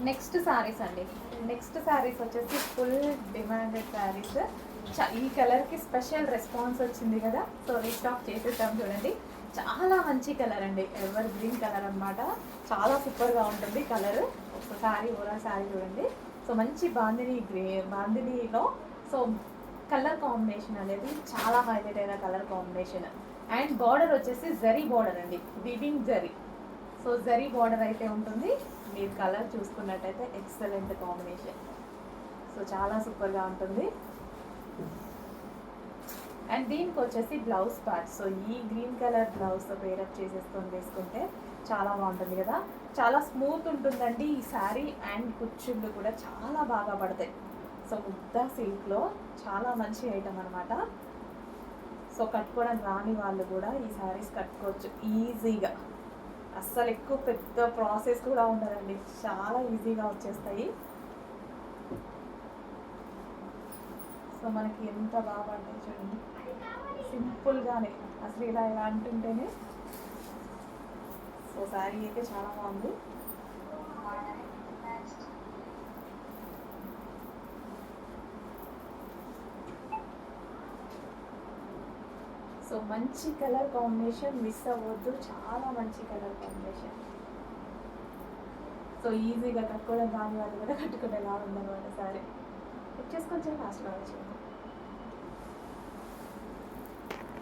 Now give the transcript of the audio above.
Next saris అండి. Next saris వచ్చేసి full demanded saris. ఈ కలర్కి స్పెషల్ రెస్పాన్స్ వచ్చింది కదా, సో రీస్టాక్ చేసేసాం చూడండి. చాలా మంచి కలర్ అండి, ఎవర్ గ్రీన్ కలర్ అనమాట. చాలా సూపర్గా ఉంటుంది కలర్. ఒక శారీ ఓవరాల్ శారీ చూడండి. సో మంచి బాందినీలో సో కలర్ కాంబినేషన్ అనేది చాలా హైలైట్ అయిన కలర్ కాంబినేషన్. అండ్ బార్డర్ వచ్చేసి జరీ బార్డర్ అండి, weaving zari. So zari border అయితే ఉంటుంది. మీరు కలర్ చూసుకున్నట్టయితే ఎక్సలెంట్ కాంబినేషన్. సో చాలా సూపర్గా ఉంటుంది. అండ్ దీనికి వచ్చేసి బ్లౌజ్ పార్ట్. సో ఈ గ్రీన్ కలర్ బ్లౌజ్తో పేరప్ చేసేసుకొని వేసుకుంటే చాలా బాగుంటుంది కదా. చాలా స్మూత్ ఉంటుందండి ఈ శారీ. అండ్ కుచ్చుళ్ళు కూడా చాలా బాగా పడతాయి. సో ముద్దా సిల్క్లో చాలా మంచి ఐటమ్ అనమాట. సో కట్టుకోవడం రాని వాళ్ళు కూడా ఈ శారీస్ కట్టుకోవచ్చు ఈజీగా. అస్సలు ఎక్కువ పెద్ద ప్రాసెస్ కూడా ఉండదండి, చాలా ఈజీగా వచ్చేస్తాయి. సో మనకి ఎంత బాగా పడతాయి చూడండి, సింపుల్గానే. అసలు ఇలా అంటుంటేనే సో శారీ అయితే చాలా బాగుంది. సో మంచి కలర్ కాంబినేషన్, మిస్ అవ్వద్దు. చాలా మంచి కలర్ కాంబినేషన్. సో ఈజీగా కట్టుకోవడం రాని వాళ్ళు కూడా కట్టుకునేలా ఉందన్నమాట సారీ. చెక్ చేసుకొని ఫాస్ట్గా వచ్చింది.